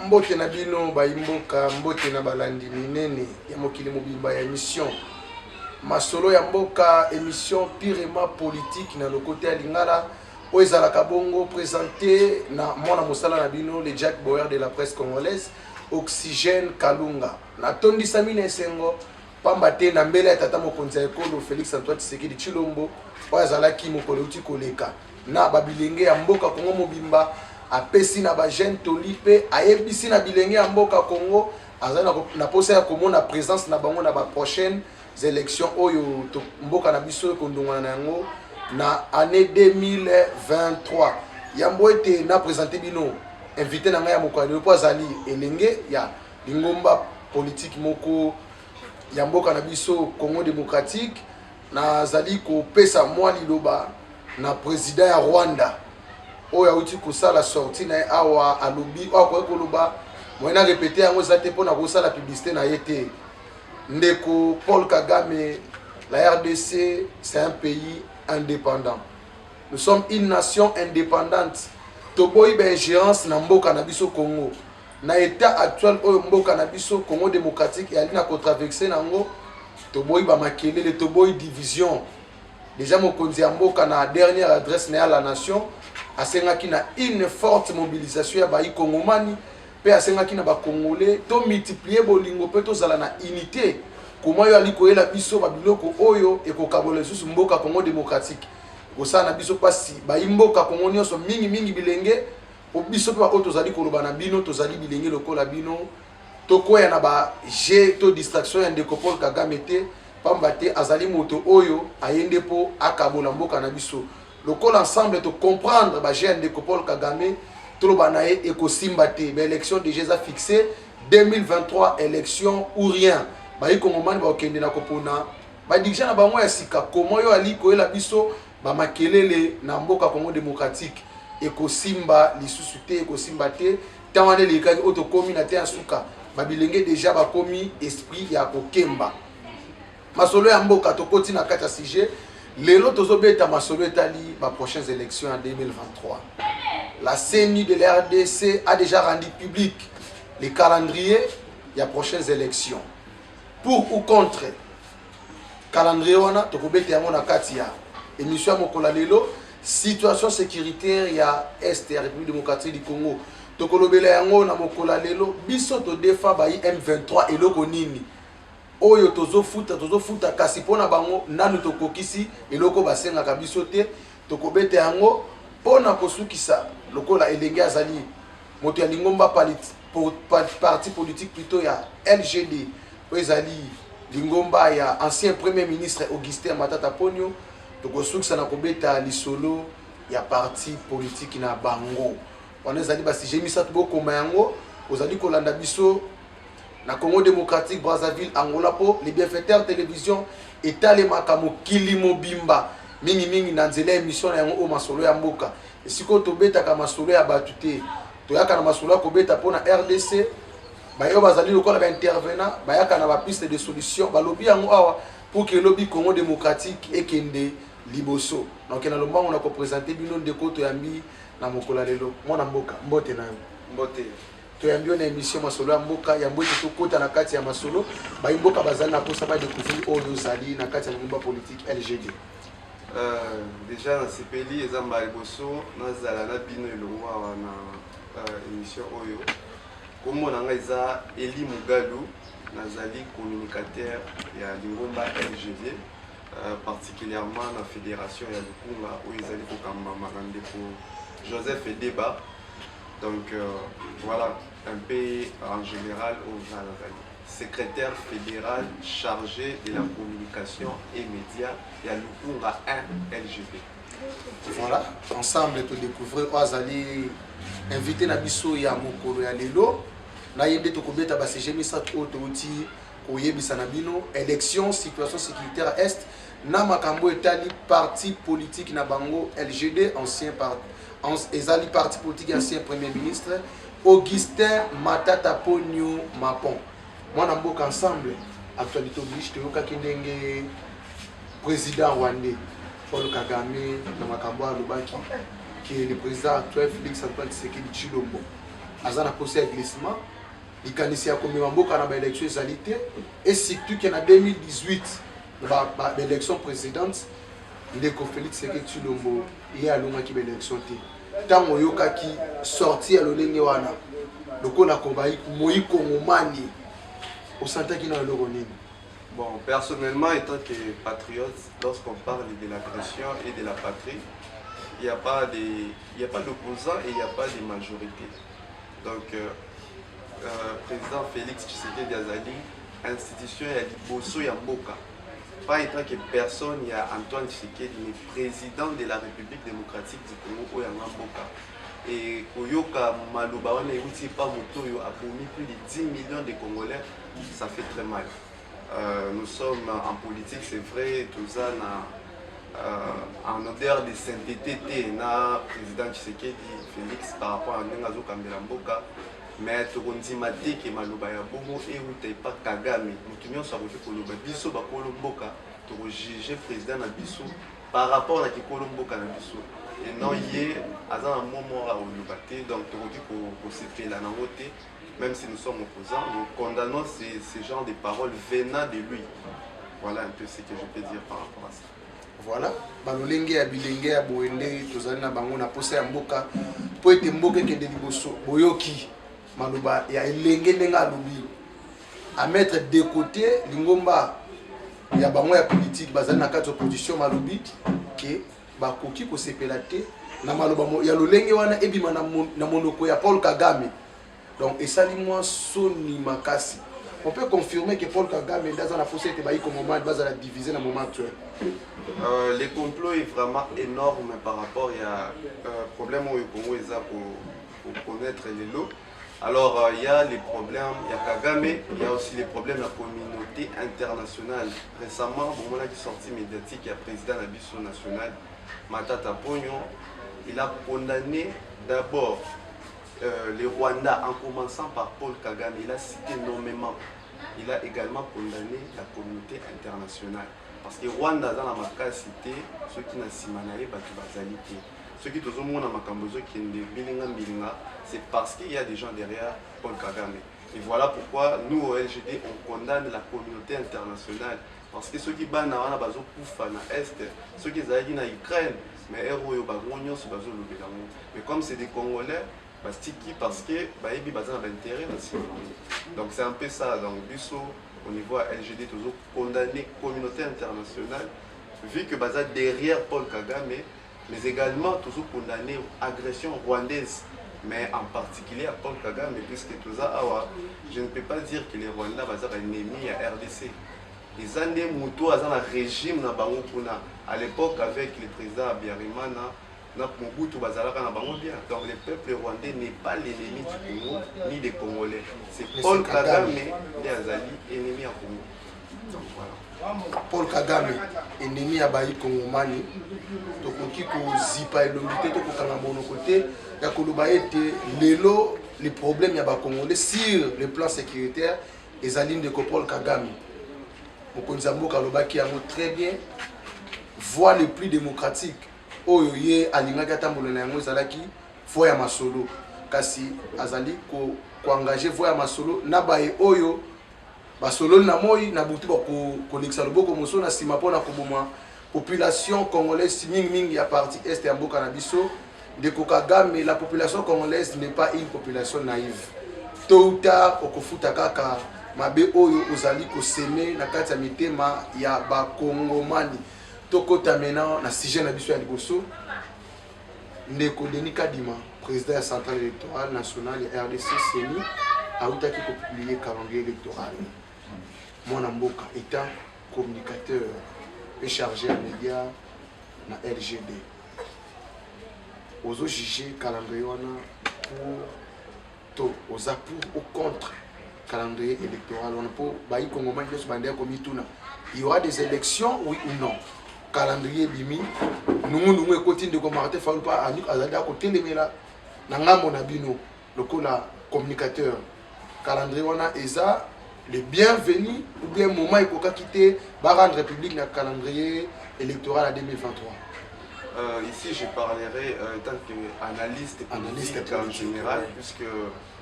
Mbote na bino baimboka mbote na balandi minene ya mokili mobimba ya émission masolo ya mboka émission purement politique na le côté ya lingala oyo ezalaka bongo présenté na mwana mosala na bino le Jack Bauer de la presse congolaise Oxygène Kalunga na tondisami na esengo pamba te na mbele ya tata mokonzi ya ekolo Félix Antoine Tshisekedi Tshilombo oyo azalaki mokolo uti koleka na babilenge ya mboka Kongo mobimba apesi na ba jeune tolipe ayebisi na bilenge ya mboka Congo azana na posa ya komona présence na bango na ba prochaines élections oyo mboka na biso kondongana yango na année 2023 yambo ete na présenter bino invité na ngai ya mokali po azali elenge ya lingomba politique moko ya mboka na biso Congo démocratique na zali ko pesa mwa liloba na président ya Rwanda oya uti kusala sortie na awa alobi kwa koloba moyena répéter yango zate pona kosala publicité na yete ndeko Paul Kagame. La RDC c'est un pays indépendant, nous sommes une nation indépendante. Toboyi ba ingérence na mboka na biso Congo na état actuel oyo mboka na biso Congo démocratique yali na contraverser nango toboyi ba makelele toboyi division. Déjà mokonzi ya mboka na dernière adresse na la nation asengaki na une forte mobilisation ya bayi kongomani pe asengaki na ba congolais to multiplier bolingo pe to zala na unité comment yo ali koyela biso ba biloko oyo ekokabola susu mboka Congo démocratique kosala na biso pasi bayi mboka Congo nyonso mingi bilenge po biso pe ba oyo tozali koloba na bino tozali bilenge lokola bino tokoya na ba jeu to distraction ya ndeko Paul Kagame te pamba te azali moto oyo ayende po akabola mboka na biso lokola ensemble to comprendre ba jeune de Paul Kagame toloba na ye ekosimba te ba élection déjà fixée 2023 élection ou rien ba ikongomani ba okende na kopona ba dirigeant na bango ya sika comment yo ali koyela biso ba makelele na mboka Congo démocratique ekosimba lisusu te ekosimba te tawande lekaki auto komi na te asuka ba bilenge déjà ba komi esprit ya kokemba masolo ya mboka tokoti na kata sujet lelo tozobeta masolo etali ba prochaines élections en 2023. La CENI de la RDC a déjà rendu public le calendrier des prochaines élections. Pour ou contre calendrier wana tokobeta yango na kati ya émission mokola lelo situation sécuritaire ya Est ya République démocratique du Congo tokolobela yango na mokola lelo biso to defa ba M23 eloko nini oyo tozofuta kasi pona bango nanu tokokisi eloko basengaka biso te tokobeta yango pona kosukisa lokola elenge azali moto ya lingomba parti politique plutôt ya LGD ezali lingomba ya ancien premier ministre Augustin Matata Ponyo tokosukisa na kobeta lisolo ya parti politique na bango wana ezali basi jemisa tobokoma yango ozali kolanda biso na Congo démocratique Brazzaville Angola po les bienfaiteurs télévision etale makamo kilimo bimba mingi na nzela émission na yango o masolo ya mboka esiko tobeta ka masolo ya batute toyaka na masolo ko beta pona RDC bayo bazali lokola ba intervenant bayaka na ba piste de solution balobi yango awa pour que lobby Congo démocratique ekende liboso donc na lombango na ko présenter bino ndeko to yambi na mokola lelo mona mboka mbote na mbote toyambio na émission masolo ya mboka ya mbote tokota na kati ya masolo bayimboka bazali na posa ba découvrir oyo zali na kati ya ngomba politique LGD. Déjà dans ce pays les ambaliboso nazala na bino elongo wana émission oyo comme on a eza Eli Mugalu nazali communicateur ya lingomba LGD particulièrement la fédération ya Lukunga où ils allaient kokamba makande pour Joseph Edeba donc voilà un peu en général au secrétaire fédéral chargé de la communication et médias ya Lukunga 1 LGB. Voilà, ensemble to découvrir Azali invité na biso ya mokolo ya lelo na yende to kobeta ba CGM sa auto outil ko yebisa na bino élection situation sécuritaire est na makambo etali parti politique na bango LGD ancien ezali parti politique ancien premier ministre Augustin Matata Ponyo Mapon mwana mboka ensemble actualité oblige to yoka ndenge président rwandais Paul Kagame na makambo alobaki qui est le président actuel Félix Antoine Tshisekedi Tshilombo aza na poste ya glissement likanisi ya komema mboka na baélection ezali te et surtout ke na 2018 na baélection précédente ndeko Félix Tshisekedi Tshilombo ye alongaki baélection te ntango oyokaki sorti ya lolenge wana lokola moi kongomani osantaki na eloko nini? Bon, personnellement, étant que patriote, lorsqu'on parle de l'agression et de la patrie, il n'y a pas d'opposants et il n'y a pas de majorité. Donc, président Félix Tshisekedi Azali, institution ya liboso ya mboka. Pas étant que personne, il y a Antoine Tshisekedi, mais président de la République démocratique du Congo, ya mboka. Et Koyoka Maloba, on est pas moto, a promis plus de 10 millions de Congolais, ça fait très mal. Nous sommes en politique, c'est vrai, tout ça en odeur de sainteté, na président Tshisekedi Félix par rapport à Nengazo Kambelamboka, mais Torondimati qui Maloba ya bongo et où t'es pas Kagame, nous tenions sur le Koloba Bisso Bakolomboka, pour juger président na Bisso par rapport à Kikolomboka na Bisso. Et non, hier, à un moment à Olubate, donc tu dis qu'on s'est fait la namote. Même si nous sommes opposants, nous condamnons ces genres de paroles venant de lui. Voilà un peu ce que je peux dire par rapport à ça. Voilà, balolenge ya bilenge ya boende tozali na bango na posa ya mboka po ete mboka ekende liboso boyoki maloba ya elenge ndenge alobi à mettre de côté lingomba ya bango ya politique bazali na kati opposition malobi ke bakoki kosepela te na maloba ya lolenge wana ebima na monoko ya Paul Kagame. Donc, et ça, moi, Sony Makasi. On peut confirmer que Paul Kagame est dans la fossé et comme moment de base à la diviser dans le moment actuel. Le complot est vraiment énorme par rapport à problème au Congo pour connaître les lots. Alors, il y a les problèmes, il y a Kagame, il y a aussi les problèmes de la communauté internationale. Récemment, au moment qui est sorti médiatique, il y a le président de la Bisso nationale, Matata Pognon, il a condamné d'abord les Rwandais, en commençant par Paul Kagame, il a cité nommément. Il a également condamné la communauté internationale. Parce que Rwanda, dans la marque cité, ceux qui n'ont pas de ceux qui ont c'est parce qu'il y a des gens derrière Paul Kagame. Et voilà pourquoi nous, au LGD, on condamne la communauté internationale. Parce que ceux qui sont dans l'Est, ceux qui sont en Ukraine, mais comme c'est des Congolais, parce que l'intérêt. Donc c'est un peu ça. Donc au niveau LGD, toujours condamné la communauté internationale, vu que derrière Paul Kagame, mais également toujours condamné l'agression rwandaise, mais en particulier à Paul Kagame, puisque tout ça, je ne peux pas dire que les Rwandais sont ennemis à RDC. Les années Mouto, dans le régime à l'époque avec le président Abiyarimana, donc le peuple rwandais n'est pas l'ennemi du Congo ni des Congolais. C'est Paul Kagame qui est ennemi à Congo. Donc voilà. Paul Kagame, ennemi à Baï Congomani, donc qui zipa et l'unité de Kokanamono côté, il y a les problèmes ya Congolais sur le plan sécuritaire et Zaline de Paul Kagame. Mokonzambo Kalobaki a très bien voie le plus démocratique. Oyo ye alingaki atambola na yango ezalaki voie ya masolo kasi azali ko engager voie ya masolo na baye oyo basolo na moi na butu ba ko lekisa loboko moso na sima pona koboma population congolaise mingi ya partie est ya mboka na biso de Kagame. La population congolaise n'est pas une population naïve. Tôt ou tard okofuta kaka mabe oyo ozali ko semer na kati ya mitema ya ba Kongomani. Tokota maintenant na sujet na biso ya liboso ndeko Denis Kadima, président de la centrale électorale nationale ya RDC CENI, a outaki ko publier calendrier électoral. Mwana mboka étant communicateur et chargé à médias na LGD. Ozo juger calendrier wana pour oza pour ou contre calendrier électoral wana pour bayi Kongomani nyonso bandeko komituna. Il y aura des élections oui ou non? Calendrier bimi nungu ekoti ndeko Martin Fayulu pa azali ko telemela na ngambo na bino lokola communicateur. Calendrier wana eza le bienvenu ou bien moment ekoka quitter ba rendre république na calendrier électoral à 2023. Ici, je parlerai en tant qu'analyste politique en général, puisque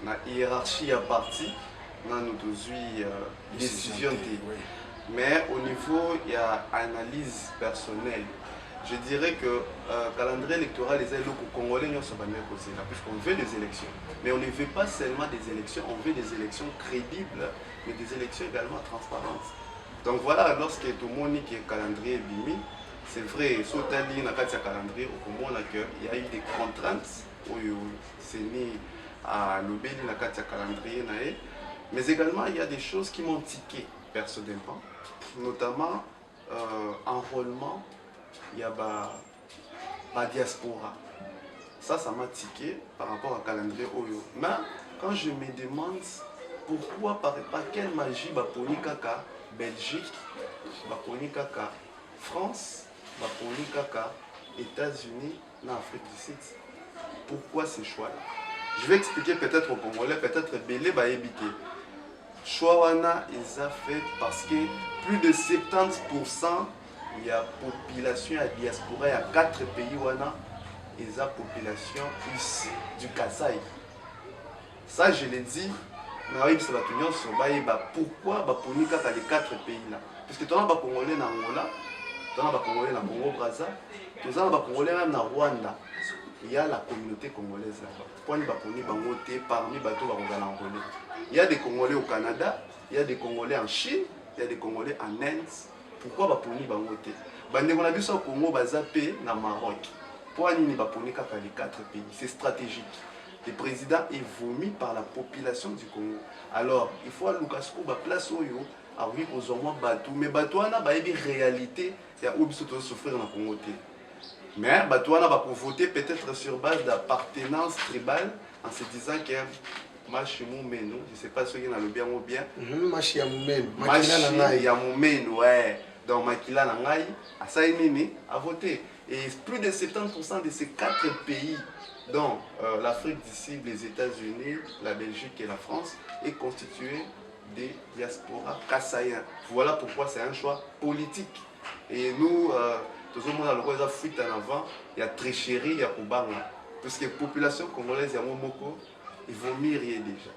la hiérarchie à partie, nous avons décision. Mais au niveau, il y a analyse personnelle. Je dirais que le calendrier électoral est le Congolais, puisqu'on veut des élections. Mais on ne veut pas seulement des élections, on veut des élections crédibles, mais des élections également transparentes. Donc voilà, lorsque tout le monde dit que le calendrier est bimi, c'est vrai, sur le calendrier, il y a eu des contraintes c'est né à l'obéli dans le calendrier, mais également il y a des choses qui m'ont tiqué personnellement, notamment enrôlement, il y a la diaspora. Ça m'a tiqué par rapport au calendrier Oyo. Mais quand je me demande pourquoi, par quelle magie, Baponi Kaka, Belgique, Baponi Kaka, France, Baponi Kaka, États-Unis, en Afrique du Sud. Pourquoi ces choix-là? Je vais expliquer peut-être aux Congolais, peut-être Belé va éviter. Choix ils ont fait parce que plus de 70% il y a population à diaspora, il y a 4 pays ils ont population ici du Kasaï. Ça je l'ai dit, mais pourquoi Baponi Kaka les 4 pays là? Parce que tu as des Congolais en Angola, tu as des Congolais en Congo Brazza, tu as des Congolais même en Rwanda. Il y a la communauté congolaise là-bas. Parmi les bateaux angolais. Il y a des Congolais au Canada, il y a des Congolais en Chine, il y a des Congolais en Inde. Pourquoi Baponi Bangote? Bandeko na biso Congo bazapé na Maroc. Pourquoi ni Baponi kaka les 4 pays? C'est stratégique. Le président est vomi par la population du Congo. Alors, il faut à Lukasco ba place oyo a oui aux hommes bateau, mais bateau na ba une réalité, il y a obiso to souffrir na Congo té. Mais Batouana va voter peut-être sur base d'appartenance tribale en se disant que Machimoumeno, je ne sais pas ce qui est dans le bien ou bien. Machimoumeno, ouais. Donc Makila Nangaï, à Saïnini, a voté. Et plus de 70% de ces 4 pays, dont l'Afrique du Sud, les États-Unis, la Belgique et la France, est constitué des diasporas kassaïens. Voilà pourquoi c'est un choix politique. Et nous, tout le monde a le droit de fuite en avant, il y a tricherie, il y a Kubanga. Parce que la population congolaise, il y a Momoko, il vaut mieux rien déjà.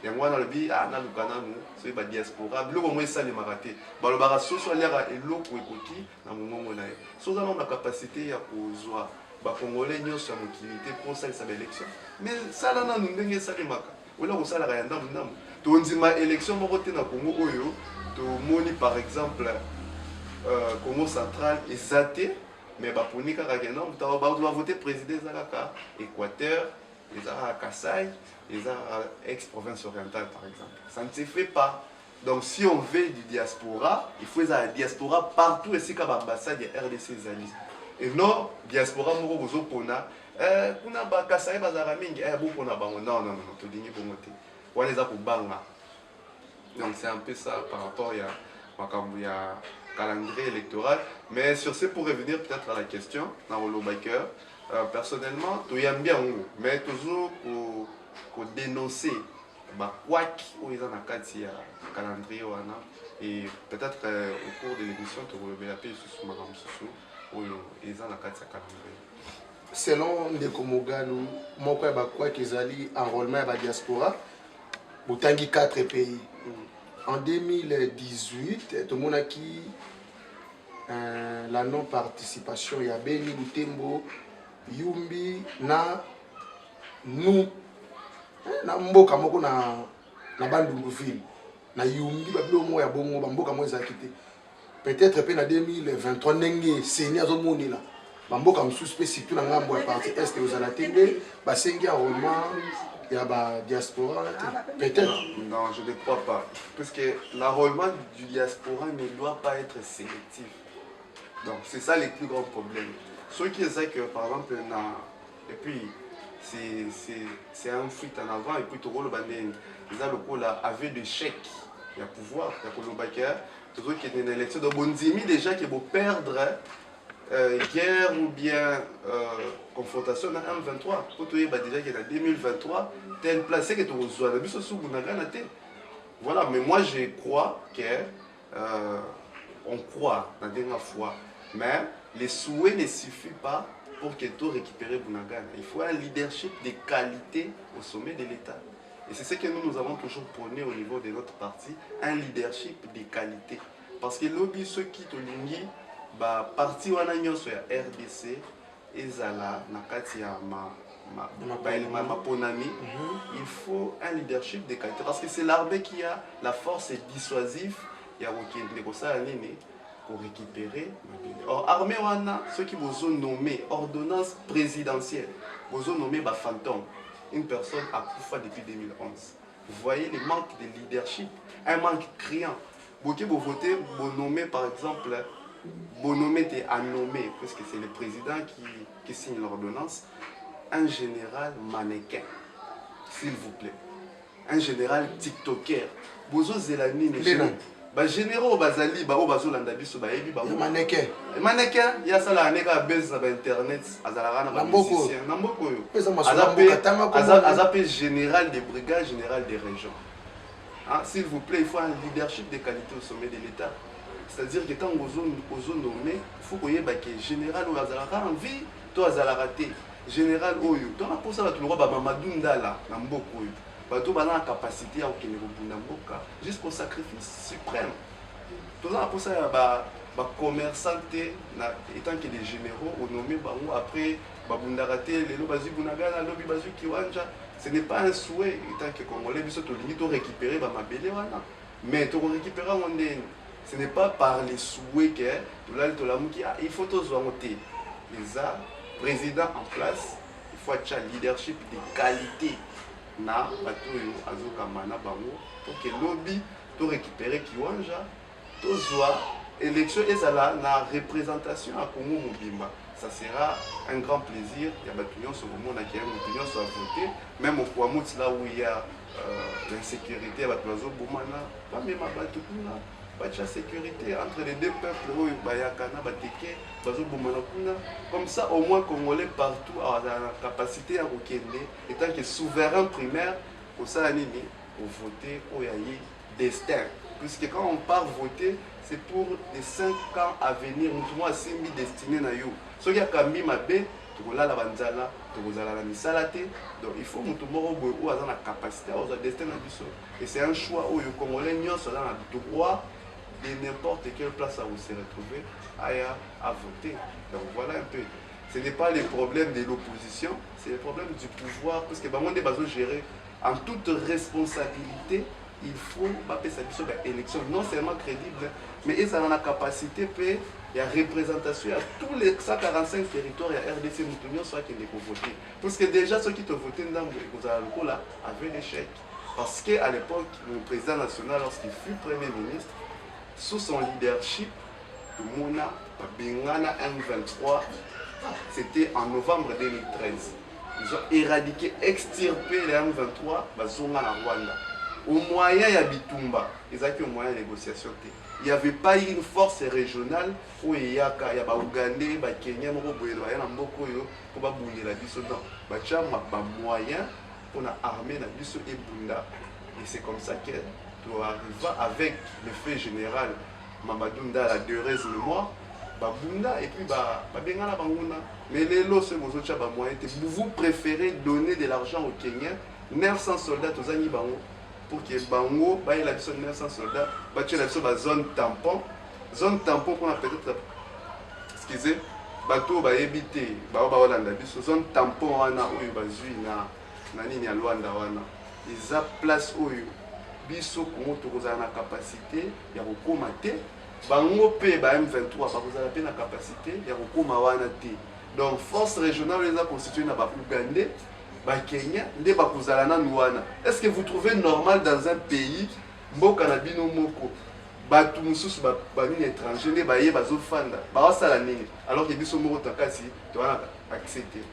Il y a moi dans le pays, ah, na Lukana, c'est la diaspora, le moment ça les maraté. Le barasso soit l'air et l'eau pour écouter, dans mon moment là. Soit dans la capacité à pouvoir, les Congolais n'y ont pas d'utilité pour ça les élections. Mais ça là, nous n'avons pas de maka. Ou là, on s'en a rien dans le nom. Tu as une élection, on vote dans le Congo, tu as par exemple. Congo central est athée, mais pour nous, tu dois voter président Équateur, les Kasaï, les ex-province orientale par exemple. Ça ne se fait pas. Donc si on veut du diaspora, il faut la diaspora partout ici comme l'ambassade de RDC Zali. Et non, diaspora moko bozopona, kuna ba Kasaï bazara mingi, bopona bango non, to dingi bongo te. Wana eza ko banga. Donc c'est un peu ça par rapport à calendrier électoral. Mais sur ce, pour revenir peut-être à la question, dans le Baker, personnellement, tu aimes bien, mais toujours pour dénoncer quoi qu'ils ont dans le calendrier. Et peut-être au cours de l'émission, tu vas le appeler sur ma ramsoussou, où ils ont dans le calendrier. Selon Ndeko Mogalu, moi, quoi qu'ils allaient enrôlement à la diaspora, pour 4 pays. En 2018, tout le monde a qui la non-participation, il y a Beni, Butembo, Yumbi, na nous, na mboka moko na Bandunguville, na Yumbi, babilo mo ya bongo, mboka mo ezakité. Peut-être pe na 2023 nenge seni azomoni la. Mboka msusu surtout na ngambo ya partie est aux alatende, basengi enrôlement. Il y a la diaspora, peut-être. Non, je ne crois pas. Parce que l'enrôlement du diaspora ne doit pas être sélectif. Donc, c'est ça le plus grand problème. Ceux qui disent que, par exemple, et puis, c'est un fuite en avant, et puis, tu vois le bandé, ils ont le coup là, avec des chèques, il y a pouvoir, il y a le backer, tout ce qui est une élection. Donc, on dit déjà qu'ils vont perdre. Guerre ou bien confrontation dans M23. Pour te dire déjà qu'il y a 2023, tel placé que tu reçois. Voilà, mais moi je crois que on croit la dernière fois. Mais les souhaits ne suffisent pas pour que tu récupères Bunagana. Il faut un leadership de qualité au sommet de l'État. Et c'est ce que nous avons toujours prôné au niveau de notre parti, un leadership de qualité. Parce que lobby ceux qui te lingi, parti wana nyonso ya RDC, ezala nakati ya maponami, il faut un leadership de qualité. Parce que c'est l'armée qui a la force dissuasive, il y a pour récupérer. Or, armée wana, ceux qui vous ont nommé ordonnance présidentielle, vous ont nommé fantôme. Une personne a Koufa depuis 2011. Vous voyez le manque de leadership, un manque criant. Vous votez, vous nommez par exemple, vous nommez et à nommer, parce que c'est le président qui signe l'ordonnance, un général mannequin, s'il vous plaît. Un général tiktoker. Vous osez la mine. Généraux bazali ba bazolanda biso ba yebi ba mannequin ya sala aneka base na internet azalaka na musicien na mboko yo azape général de brigade, général de région. S'il vous plaît, il faut un leadership de qualité au sommet de l'État. C'est-à-dire que quand vous nommez, il faut que le général ou azalaka en vie, toi azalaka te général oyo to na posa tu le roi Mamadou Ndala na mboko yo. Bato bana capacité à okende kobunda mboka jusqu'au sacrifice suprême. Tout ça pour ça commerçant étant que des généraux au nommé bango après babundaraté les lobazu bunagana lobi bazu kiwanja, ce n'est pas un souhait étant que congolais biso to limite récupérer mabele wana mais to récupérer ondene. Ce n'est pas par les souhaits que tout là to lamuki il faut tous voter les président en place, il faut avoir un leadership de qualité. Na batoyo azokamba na bango pour que lobby to récupérer kiwanja to zwa élection ezala na représentation à Congo Mobimba. Ça sera un grand plaisir. Il y a batoyo sur le monde qui a une opinion soit voter même au Kwamouti là où il y a l'insécurité batoyo bomana pas même bato kuna pas de sécurité entre les deux peuples où bayakana bateke bazo bomana kuna comme ça au moins congolais partout a la capacité à okende étant que souverain primaire au salanini pour voter au yayi destin puisque quand on part voter c'est pour les 5 ans à venir nous assez mis destiné na yo ce qui a kambi mabe tokola la banzala tokozala la misala te donc il faut mutu moko boye ou azana capacité à oza destin na biso et c'est un choix où le congolais nyonso na droit de n'importe quelle place à vous se retrouver à voter. Donc voilà un peu. Ce n'est pas le problème de l'opposition, c'est le problème du pouvoir. Parce que on est gérer en toute responsabilité. Il faut pas faire une élection non seulement crédible, mais ils ont la capacité de il y a représentation à tous les 145 territoires et RDC Moutounion soit qui les voter. Parce que déjà ceux qui te voté dans le là avaient l'échec. Parce qu'à l'époque, le président national, lorsqu'il fut Premier ministre, sous son leadership, le Mona Bengana M23, c'était en novembre 2013. Ils ont éradiqué, extirpé les M23, Bazonga na Rwanda. Au moyen de Bitumba, ils ont eu un moyen de négociation. Il n'y avait pas eu une force régionale où il y a Ougandais, Kenya, pour la biso dans. Il y a moyen pour armer la biso et Bunda. Et c'est comme ça que tu arrives avec le fait général Mamadou Ndala de reste mémoire, Bunda et puis Bengala Banguna. Mais les lots, vous préférez donner de l'argent aux Kenyans, 900 soldats aux Anibango, pour que Bango, il a 900 soldats, il a la zone tampon. Zone tampon qu'on a peut-être, excusez, bateau va éviter, zone tampon, on a eu Bazui, Nani, Luanda, ils ont place où biso Congo tokozala na capacité ya kokoma te bango pe ba M23 bakozala pe na capacité ya kokoma wana te donc force régionale les a constitué na ba Ougandais ba Kenya nde bakozala na wana. Est-ce que vous trouvez normal dans un pays mboka na bino moko batu mususu ba nini étranger nde ba ye bazofanda ba wasala nini alors que biso moko takasi to wana accepter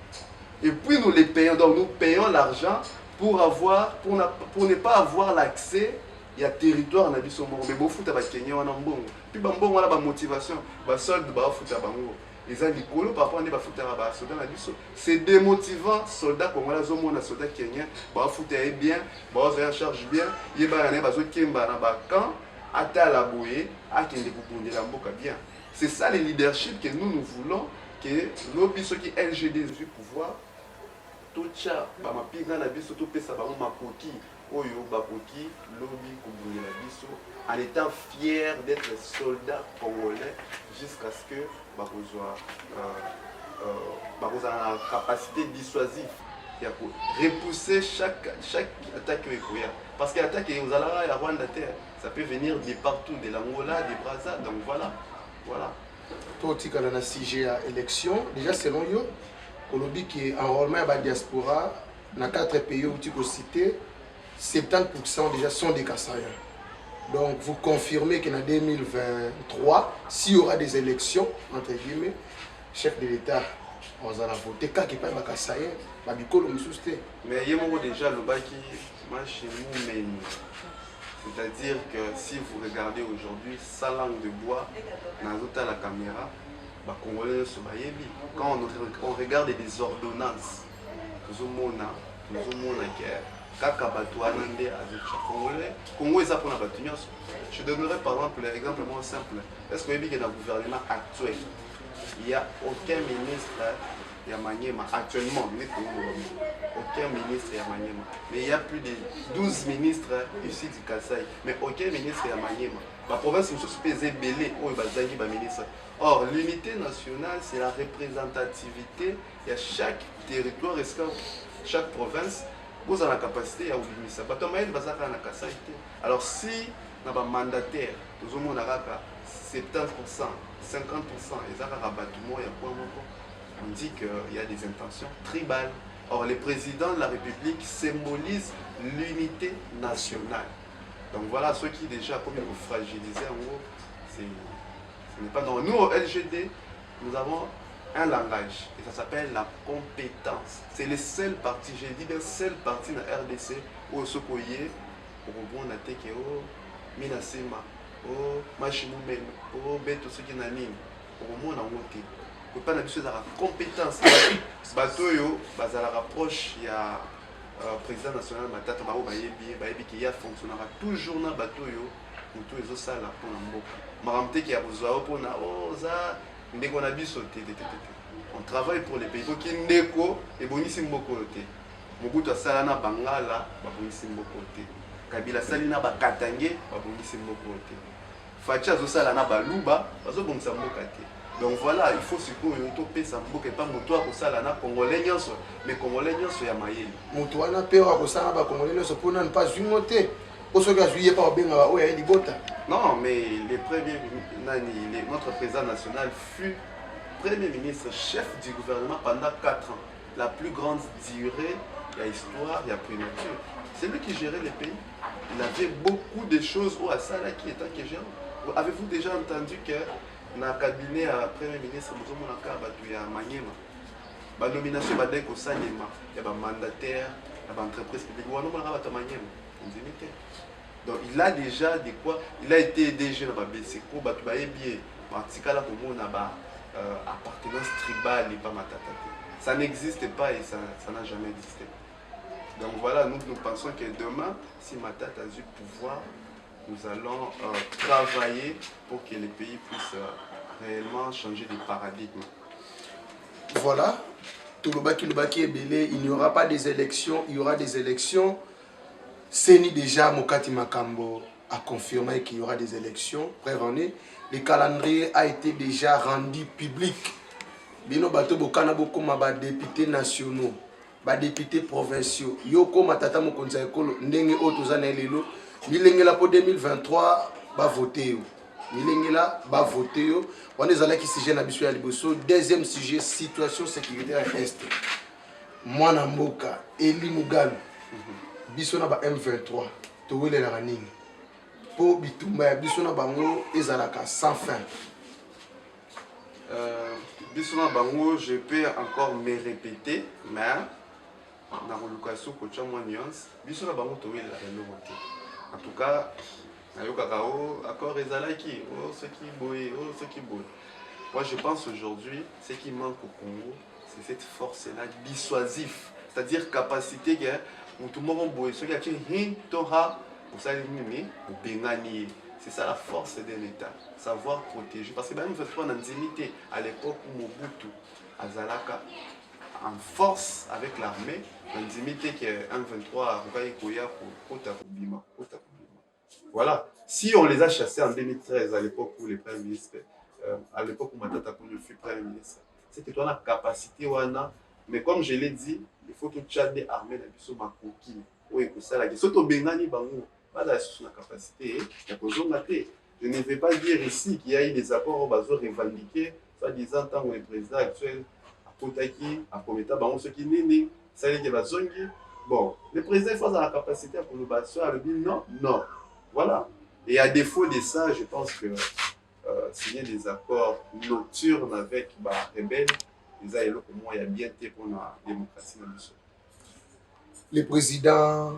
et puis nous les payons donc nous payons l'argent pour ne pas avoir l'accès il y a territoire na biso moko mais bofuta ba Kenya wana mbongo puis ba mbongo wana ba motivation ba solde ba futa bango les a likolo par rapport à ba futa ba soldats na biso c'est démotivant soldats congolais zo mona soldats kenyans ba futa bien ba za charge bien yeba na ba zo kemba na ba camp ata la boye akende ko bundela mboka bien C'est ça le leadership que nous voulons, que l'objet qui LGD du pouvoir, tout ça, mapinga na biso tout pesa bango makoki, oyo bakoki lobby kobungela biso, en étant fier d'être soldat congolais jusqu'à ce que bakozwa la capacité dissuasive ya ko repousser chaque attaque ekoya. Parce que l'attaque aux Alara et à Rwanda terre, ça peut venir de partout, de l'Angola, de Brazza, donc voilà. Toi, tu as la CG à élection, déjà selon yo, on dit qu'enrôlement à la diaspora, dans 4 pays où tu peux citer, 70% déjà sont des Kassaïens. Donc vous confirmez qu'en 2023, s'il y aura des élections, entre guillemets, chef de l'État, on va voter, quand il n'y a pas de Kassaïens, mais il y a déjà le baki, moi chez nous, c'est-à-dire que si vous regardez aujourd'hui sa langue de bois, dans la caméra, Congolais sont bayebi. Quand on regarde des ordonnances, nous avons kaka bato anande azocha congolais Congo eza pona bato nyonso. Je donnerai par exemple l'exemple simple. Est-ce que dans le gouvernement actuel, il n'y a aucun ministre ya Maniema actuellement, aucun ministre ya Maniema. Mais il y a plus de 12 ministres ici du Kasaï, mais aucun ministre ya Maniema. La province est pesée belé ou bazangi ba ministre. Or l'unité nationale, c'est la représentativité. Il y a chaque territoire, chaque province, vous avez la capacité à ouvrir ça. Alors si on a un mandataire, nous avons 70%, 50%, on dit qu'il y a des intentions tribales. Or, le président de la République symbolise l'unité nationale. Donc voilà, ceux qui déjà, comme ils vous fragilisez, en gros, ce n'est pas normal. Nous, au LGD, nous avons un langage, et ça s'appelle la compétence. C'est le seul parti, j'ai dit le seul parti dans la RDC où ce qu'on y est, pour bon attaquer, oh, Minasema, oh, Machimoumem, oh, Beto, ce qui n'a ni, pour moi, on a monté. Pour pas n'habituer à la compétence. Batoyo, la rapproche, il y a président national Matata Baro Bayebi qui fonctionnera toujours dans Batoyo, pour tous les autres salles pour l'emboka. Maramte qui a besoin pour na oh ça, ndeko na biso te. On travaille pour les pays. Donc ndeko et bonisi mboko te. Mobutu asala na Bangala, ba bonisi mboko te. Kabila salina ba Katange, ba bonisi mboko te. Facha zo sala na Baluba, bazo bonisa mboka te. Donc voilà, il faut se couper ça pour que pas moto pour ça là congolais nyonso, mais congolais nyonso ya mayeli. Moto ana peur pour ça ba congolais nyonso pour ne pas jumoter. Pour ceux qui ont joué par benga o ya libota. Non, mais les premiers notre président national fut premier ministre chef du gouvernement pendant 4 ans. La plus grande durée, il y a histoire, il y a primature. C'est lui qui gérait le pays. Il avait beaucoup de choses au Assala qui était que gérant. Avez-vous déjà entendu que dans le cabinet à Premier ministre, nous avons un Maniema. La nomination est au Salema. Il y a un mandataire, il y a une entreprise publique. Donc il a déjà de quoi. Il a été DG dans le BCO. Il a été appartenance tribale et pas matata. Ça n'existe pas et ça n'a jamais existé. Donc voilà, nous pensons que demain, si Matata a du pouvoir, nous allons travailler pour que les pays puissent réellement changer de paradigme. Voilà, tout le baki est belé, il n'y aura pas des élections, il y aura des élections. Seni déjà, Mokati Makambo a confirmé qu'il y aura des élections prévenues. Le calendrier a été déjà rendu public. Bino bato bokana boko ma députés nationaux, ba députés provinciaux. Yoko matata mokonza ekolo ndenge otozana lelo. Milengela pour 2023 va voter. Milengela va voter. On est allé qui sujet na biso ya liboso. Deuxième sujet, situation sécuritaire est. Mwana mboka Eli Mugalu. Biso na ba M23. Towele la raning. Po bitumba ya biso na bango ezalaka sans fin. Biso na bango, je peux encore me répéter, mais dans le cas où il y a moins de nuances, biso na bango towele la raning. En tout cas, accord Ezalaki, ce qui boit. Moi je pense aujourd'hui, ce qui manque au Congo, c'est cette force-là dissuasive, c'est-à-dire capacité que tout le monde boit. Ce qui a dit, Tora, vous savez, ou Bengani, C'est ça la force d'un État, savoir protéger. Parce que même M23 on a limité à l'époque où Mobutu Azalaka en force avec l'armée, on a limité que M23 voilà. Si on les a chassés en 2013, à l'époque où les premiers ministres, à l'époque où Matata Ponyo fut premier ministre, c'était toi la capacité wana. Mais comme je l'ai dit, il faut que Tchad ait armé la biso makoki. Oui, pour ça la question. Surtout Bengani Bango, pas la capacité. Je ne vais pas dire ici qu'il y a eu des apports au bateau revendiqués, soit disant tant que le président actuel a Kotaki, a Kometa, Bango, ceux qui n'est ça veut dire que bon, le président il a la capacité pour le bateau, à le dire non, non. Voilà. Et à défaut de ça, je pense que signer des accords nocturnes avec les rebelles, il y a bien été pour la démocratie. Le président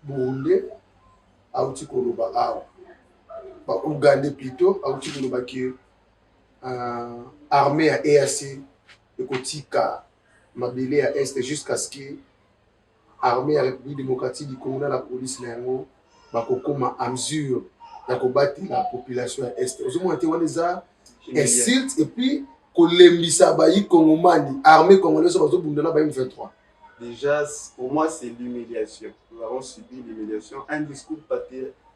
burundais a outil Koloba Ougandais plutôt a outil Koloba qui armée à EAC de Kotika Mabélé à Est jusqu'à ce que l'armée à la République démocratique du Congo, la police bakokoma à mesure de combattre la population à Est. Aux moins insulte et puis kolembisa bayi Congomani armée congolaise bazo bundela ba M23. Déjà, pour moi, c'est l'humiliation. Nous avons subi l'humiliation. Un discours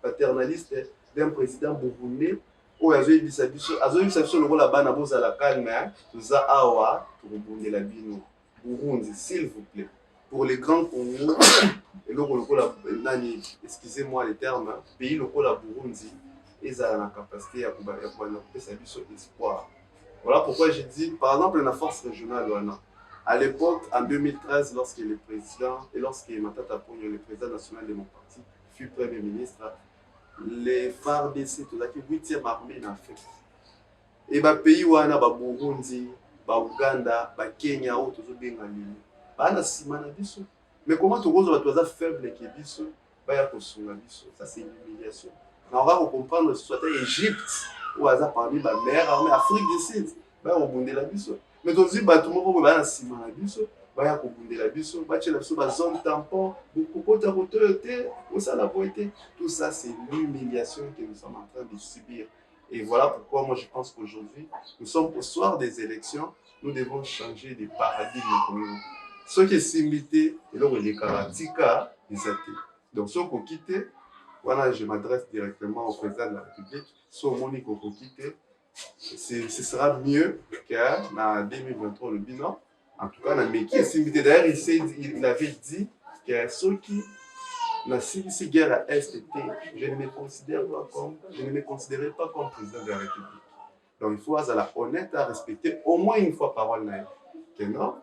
paternaliste d'un président burundais. Oh, il dit ça, le rôle là-bas, n'a la calme, tout awa, pour la bino. Burundi, s'il vous plaît. Pour les grands Congo, et le excusez-moi les termes, pays le rôle à Burundi, ils ont la capacité à couper espoir. Voilà pourquoi j'ai dit, par exemple, la force régionale, à l'époque, en 2013, lorsque le président, et lorsque Matata Ponyo, le président national démocratique, fut premier ministre, les FARDC, tout ça, 8e armée en Afrique. Et les pays où il y a Burundi, Ouganda, Kenya, tout ça, mais comment tu vois faible qui est ça c'est une humiliation. On va comprendre que ce soit l'Égypte ou parmi les meilleures armées Afrique du Sud, on va la biso. Mais tout le monde va ciment la biso, va kubunde la biso, va la biso, zone tampon, beaucoup de tout ça c'est l'humiliation que nous sommes en train de subir. Et voilà pourquoi moi je pense qu'aujourd'hui, nous sommes au soir des élections, nous devons changer de paradigme commun. Ceux qui sont invités, et là, les karatika, ils étaient. Donc, ceux qui ont quitté, voilà, je m'adresse directement au président de la République. Ceux qui ont quitté, ce sera mieux qu'en 2023 le bilan. En tout cas, mais qui est invité. D'ailleurs, il avait dit que ceux qui n'ont pas guerre à Est, je ne me considérais pas comme président de la République. Donc, il faut être honnête à respecter au moins une fois parole. Que non,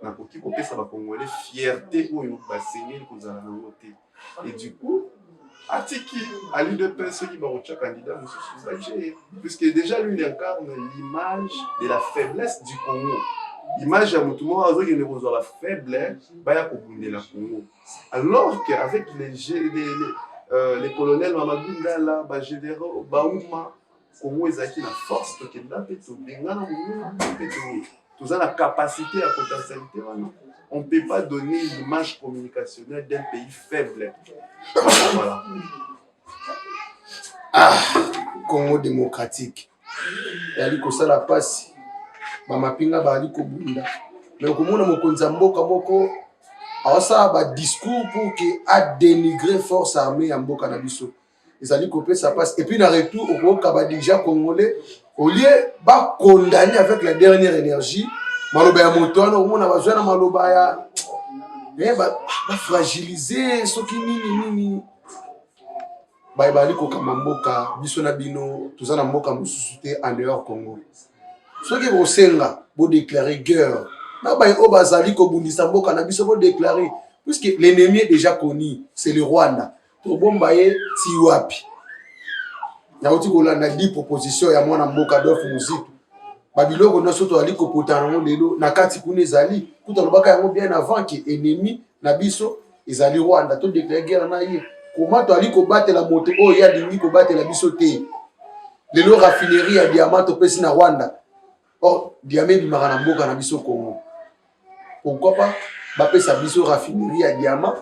na koki kopesa ba Congolais fierté oyo basengi kozala na ngote. Et du coup, atiki à l'UDPS qui va rechercher candidat puisque déjà lui il incarne l'image de la faiblesse du Congo. Image à Moutouma qui ne reçoit la faiblesse baya kobunde la Congo. Alors qu'avec les colonels Mamadou Ngala, ba généraux Baouma, Congo ezaki na force to kenda pe to bengana pe tout ça la capacité à potentialité. On ne peut pas donner l'image communicationnelle d'un pays faible. Voilà. Ah, Congo démocratique. Et ali ko sala passe. Ba mapinga ba ali ko bunda. Mais ko mona mokonza mboka moko awasa ba discours pour que a dénigrer force armée ya mboka na biso. Ils allaient couper ça passe. Et puis, dans le retour, au Kabadija congolais, au lieu de condamner avec la dernière énergie, Malobaya Motono, on a besoin de Malobaya, fragiliser ce qui ni. Baïbali Kokamamboka, Bisonabino, tout ça dans Moka Moussouté en dehors Congo. Ceux qui vont senga, vont déclarer guerre. Nabaïo Bazali Kobundisa Mboka, Nabiso vont déclarer, puisque l'ennemi est déjà connu, c'est le Rwanda. Bombaye tiwapi na uti kolanda 10 propositions ya mwana mboka dof muzitu babiloko no soto ali kopotana lelo na kati kuna ezali kuta lobaka yango bien avant que ennemi na biso ezali Rwanda to déclarer guerre na ye comment to ali ko batela moto o ya lingi ko batela biso te lelo raffinerie ya diamant to pesi na Rwanda or diamant bi makana mboka na biso Congo pourquoi pas ba pesa biso raffinerie ya diamant.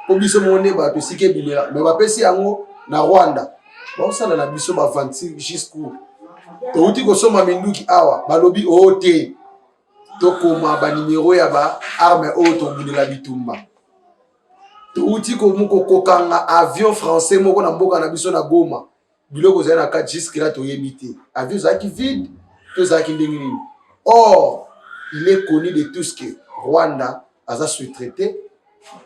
Pour biso monde ba to sike bimela mais ba pesi yango na Rwanda baosala na biso bavanti jusqu'où touti kosoma minduki awa balobi ote tokoma banimero ya baarme oyo tobundela bitumba touti kokokanga avion français moko na mboka na biso na Goma biloko ezali na kati jusque là toyebi te avion ezalaki vide to ezalaki ndenge nini. Or il est connu de tous que Rwanda aza sous-traité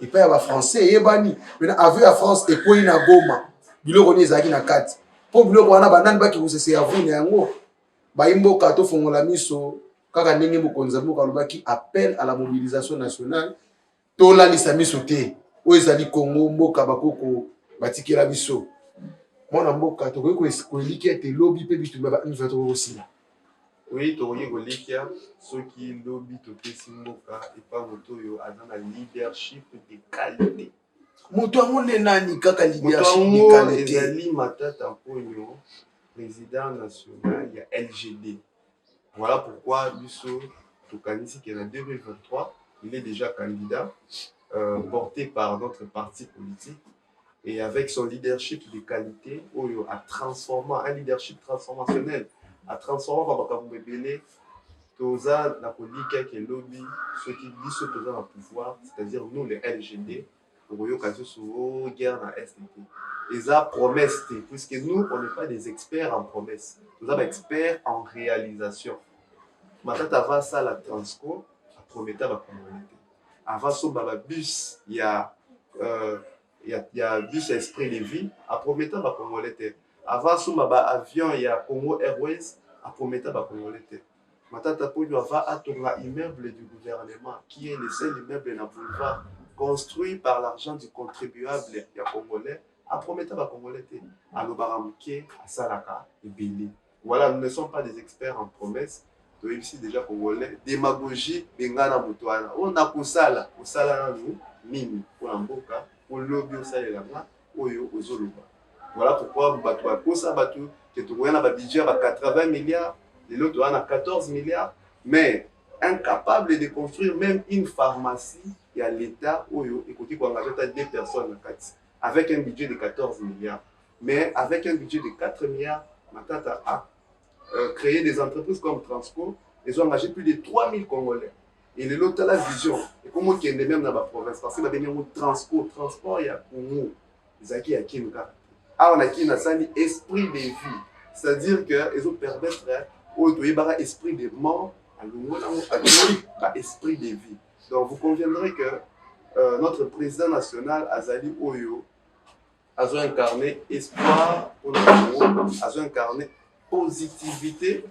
et pas ya français eyebani maintenant avion ya France ekwei na Goma biloko ni ezalaki na kati po biloko wana banani baki kosese ya vune yango bayimboka tofongola miso kaka ndenge mokonzi mboka alobaki appel à la mobilisation nationale tolalisa miso te oyo ezali Congo mboka bakoko batikela biso mwana mboka tokoki koeliki ete lobi mpe bitumba bainva tokokosila. Oui, tokoki kolikia soki lobi topesi mboka epa moto oyo aza na leadership de qualité. Moto yango nde nani kaka leadership de qualité? Moto yango ezali Matata Ponyo, président national ya LGD. Voilà pourquoi biso tokanisi ke na 2023 il est déjà candidat porté par notre parti politique et avec son leadership de qualité oyo a transformé un leadership transformationnel a transformé makambo ebele toza na kolika ke lobi soki biso toza na pouvoir, c'est-à-dire nous les LGD okoyoka soso guerre na STT eza promesse te puisque nous on n'est pas des experts en promesse, nous sommes experts en réalisation. Matata va ça la Transco a prometa ba communauté avant so ba bus il y a bus esprit de vie a prometa ba congolais. Avant so ba avion il y a Congo Airways a prometa ba congolais. Matata Ponyo va atonga immeuble du gouvernement qui est le seul immeuble na boulevard construit par l'argent du contribuable ya congolais a prometa ba congolais alobara muke asalaka ebele. Voilà, nous ne sommes pas des experts en promesses. Ici déjà congolais démagogie bengana mutuana on a kusala kusala nanu nini pour mboka pour lobby osalela nga oyo ozoluba. Voilà pourquoi batu bakosa batu que tokoya na ba budget ba 80 milliards les autres on a 14 milliards mais incapable de construire même une pharmacie et à l'état oyo écoutez ko engager 2 personnes na kati avec un budget de 14 milliards mais avec un budget de 4 milliards Matata a créer des entreprises comme Transco, ils ont engagé plus de 3000 Congolais. Et les autres, la vision, et comment qu'ils sont même dans la province, parce que nous avons Transco, transport, il y a Congo, ils ont qui à qui on a qui un esprit de vie, c'est-à-dire qu'ils ont permettre au esprit de mort, à esprit de vie. Donc vous conviendrez que notre président national, Azali Oyo, a incarné espoir pour le Congo, a incarné positivité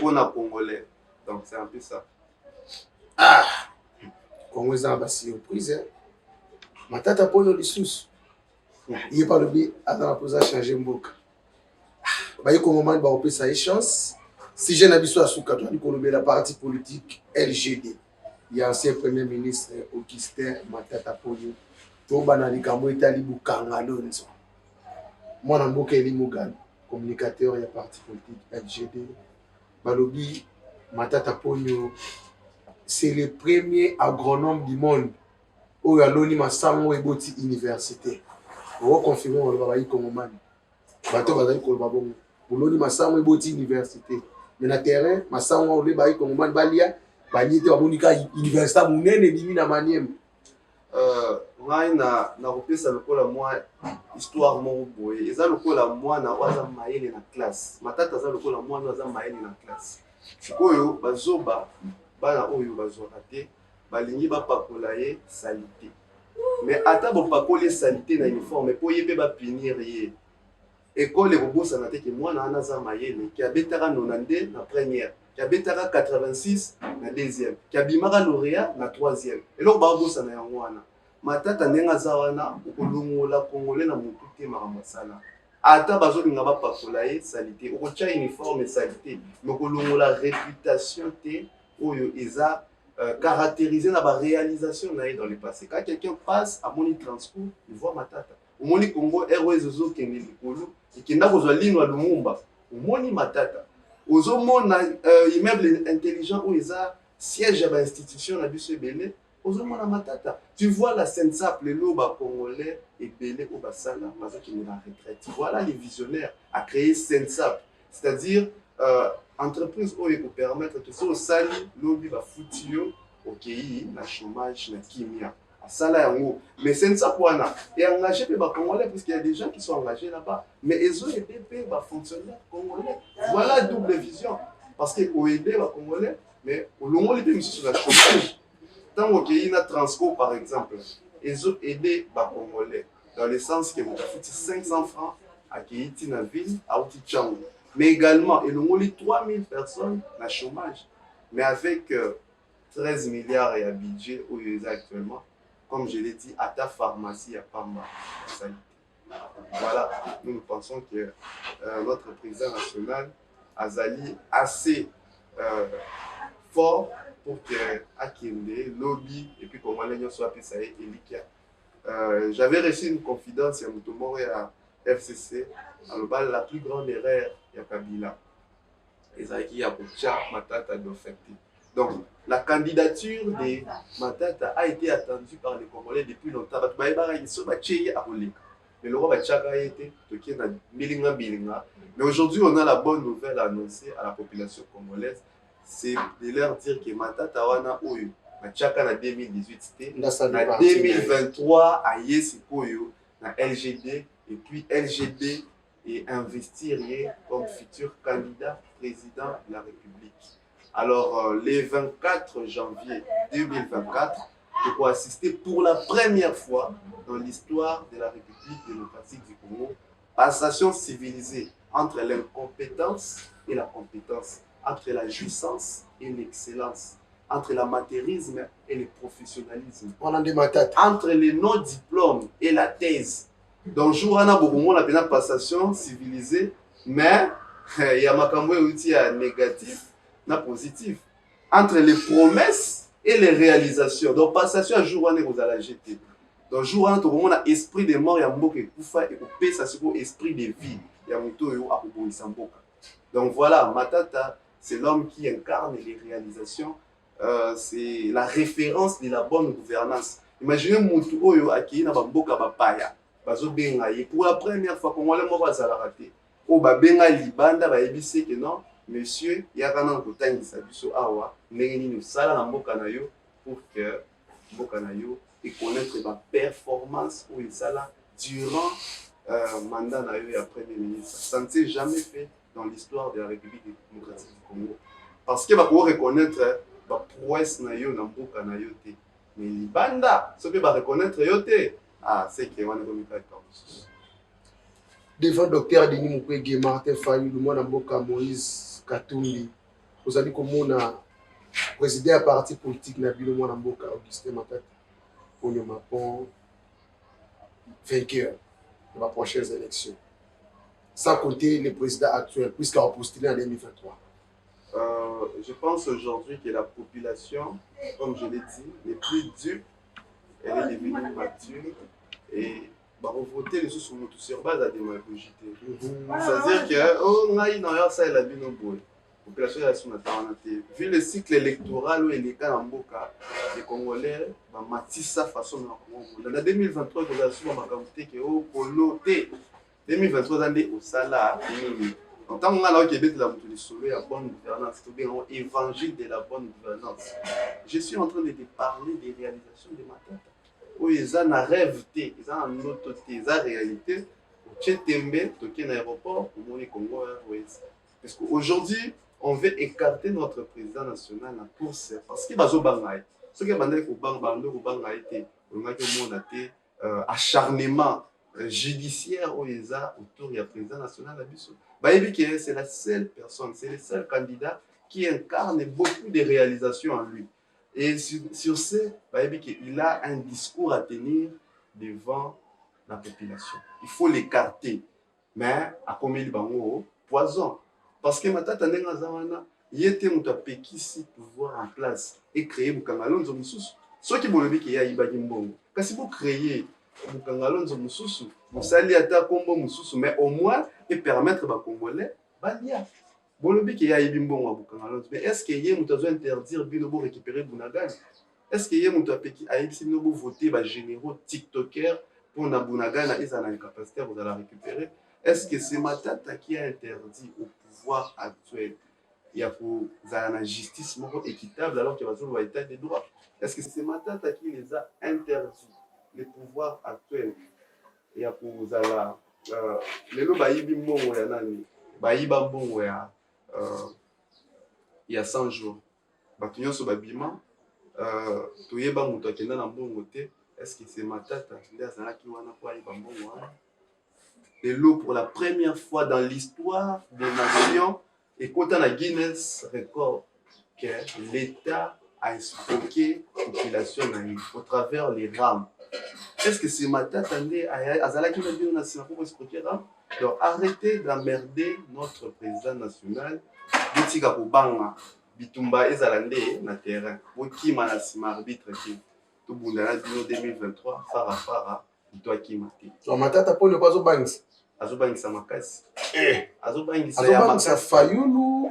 pour les Congolais. Donc c'est un peu ça. Ah, Congo est en surprise. Matata Ponyo lisusu. Il est pas le but à la pose à changer mboka. Ba yiko moment ba opé sa chance. Si je n'habite pas sous katwa ni kolobé la parti politique LGD. Il y a ancien premier ministre Augustin Matata Ponyo. To bana likambo etali bukanga lonzo. Mwana mboka eli mugana. Communicateur et parti politique LGD. Balobi Matata Ponyo, c'est le premier agronome du monde où il y a l'oni masango et boti université. On va confirmer on va y comme man. Bato va y comme babon. L'oni masango et boti université. Mais na terrain masango le bayi comme man balia banité wa monika université munene bimi na maniem. Ngai na kopesa lokola moi histoire moko boye eza lokola mwana waza mayele na classe Matata za lokola mwana waza mayele na classe sikoyo bazoba bana oyo bazwaka te balingi bapakola ye salite mais ata bopakoli salite na uniforme po ye mpe bapinir ye ekole ekobosana te ke mwana wana aza mayele ki abetaka 92 na première ki abetaka 86 na deuxième ki abimaka lauréat na troisième eloko babosana yango wana Matata nenga za wana okolongola congolais na mutu te makambo sala ata bazolinga bapakola ye salite okotia uniforme salite mais okolongola réputation te oyo eza caractérisé na ba réalisation na ye dans le passé. Quand quelqu'un passe à Moni Transco il voit Matata au Moni Congo Airways ozo kende likolo ikenda kozwa ligne wa Lumumba au Moni Matata ozo mona immeuble intelligent où eza siège ya ba institution na biso ebele ozomona matata. Tu vois la scène simple, le loba congolais et belé au basala, parce qu'il est en retraite. Voilà les visionnaires à créer Sensap, c'est-à-dire entreprise où il peut permettre que ce au sali lobby va foutir au pays na chômage na kimia à sala yango. Mais Sensap wana est engagé par les Congolais parce qu'il y a des gens qui sont engagés là-bas. Mais ils ont été payés par fonctionnaires congolais. Voilà double vision parce que au aider les Congolais, mais au long les pays sur la chômage. Tant au pays na Transco par exemple, ils ont aidé les Congolais dans le sens que vous avez 500 francs à Kéiti na ville à Otichango. Mais également, ils ont eu 3000 personnes à chômage. Mais avec 13 milliards et un budget où ils sont actuellement, comme je l'ai dit, à ta pharmacie, à Pamba. Voilà, nous pensons que notre président national, Azali, assez fort pour que Akinde, lobby, et puis comment les gens soient appelés Elikia. J'avais reçu une confidence à Moutomore et à FCC, la plus grande erreur de Kabila. Et ça qui a pour Matata d'offecter. Donc, la candidature de Matata a été attendue par les Congolais depuis longtemps. Mais aujourd'hui, on a la bonne nouvelle à annoncer à la population congolaise. C'est de leur dire que Matata wana oyo na 2018 na 2023 à Yesikoyo na LGD et puis LGD et investir comme futur candidat président de la République. Alors, le 24 janvier 2024, je peux assister pour la première fois dans l'histoire de la République démocratique du Congo, passation civilisée entre l'incompétence et la compétence, entre la jouissance et l'excellence, entre l'amateurisme et le professionnalisme, entre les non-diplômes et la thèse. Donc, jour on a beaucoup la passation civilisée, mais il y a un outil négatif, na positif, entre les promesses et les réalisations. Donc, passation à jour on est vous allez jeter. Donc, jour on a esprit de mort, il y a un mot qui koufa et coupé, ça c'est pour esprit de vie. Il y a un mot à Samboka. Donc, voilà, Matata, c'est l'homme qui incarne les réalisations, c'est la référence de la bonne gouvernance. Imaginez Moutou Oyo Aki na Bamboka Bapaya. Pour la première fois, comment les mots va rater. Au Babenga Libanda, ba ebisi que non, monsieur, il y a quand même un temps qui s'abuse awa, n'engeni nous sala na mboka na yo pour que mboka na yo et connaître ma performance ou il sala durant mandat na yo et après Premier ministre. Ça ne s'est jamais fait dans l'histoire de la République démocratique du Congo. Parce que va pouvoir reconnaître la prouesse na yo na mboka na yo te. Mais Libanda, ce que va reconnaître yo te. Ah, c'est que on est comme ça. Devant docteur Denis Mukwege, Martin Fayulu, Lumwana Mboka, Moïse Katumbi, vous allez comme on a présidé un parti politique Nabil Lumwana Mboka, Augustin Matata, pour nous mapon vainqueur de la prochaine élection. Sans compter les présidents actuels, puisqu'il a postulé en 2023. Je pense aujourd'hui que la population, comme je l'ai dit, n'est plus dupes. Elle est devenue mature et voter les sous sur base de la démagogie. C'est-à-dire que, oh, on a eu dans ça, il a vu nos bois. La population est sous notre vu le cycle électoral où il est en Mboka, les Congolais, matissa façon de la 2023, il y a souvent ma que oh, polo, 2023, on est au Sala, en tant que au Québec, la bonne gouvernance, c'est bien évangile de la bonne gouvernance. Je suis en train de te parler des réalisations de ma tête. Où ils ont un rêve, ils ont un autre, ils ont une réalité. Tchétembe, toqué dans l'aéroport, pour le Congo Airways. Parce qu'aujourd'hui, on veut écarter notre président national en course parce qu'il va se battre. Ce qui est bandé au bang a été, on a été acharnement judiciaire où ils ont autour du président national à Bissau. C'est la seule personne, c'est le seul candidat qui incarne beaucoup de réalisations en lui. Et sur ce, il a un discours à tenir devant la population. Il faut l'écarter. Mais, à combien il va poison. Parce que Matata Nengazawana, il était un péquissi pouvoir en place et créer Mukangalonzo Moussous. Ce qui veut dire qu'il y a Ibadimbongo. Quand si vous créez Mukangalonzo Moussous, vous allez attaquer Kombo Moussous, mais au moins, et permettre aux Congolais, Balia. Bolobi qui a Ibimbongo à Mukangalonzo. Mais est-ce qu'il y a un interdire Bilobo récupérer Bounagan? est-ce que y a mon tapeki a si nous voter les généraux TikTokers pour Nabunagana ils ont la capacité à vous la récupérer? Est-ce que c'est Matata qui a interdit au pouvoir actuel il y a pour la justice équitable alors qu'il y a un état de droit? Est-ce que c'est Matata qui les a interdits, les pouvoirs actuels? Il y a pour la les lots baïbi mbongo ya nani baïba mbongo ya il y a 100 jours bato nyonso babima toyeba moto akenda na mbongo te. Est-ce que c'est Matata nde azalaki wana po ayiba mbongo wana? Lelo pour la première fois dans l'histoire des nations ekota na Guinness record que l'État a escroqué la population au travers les rames. Est-ce que c'est Matata nde azalaki na bino na nsima po escroquer rame? Donc arrêtez d'emmerder notre président national botika kobanga bitumba ezala nde na terrain bokima na nsima arbitre te tobunda na bino 2023 fara ito akima te. So Matata pone kwa azobangisa azobangisa makasi azobangisa Fayulu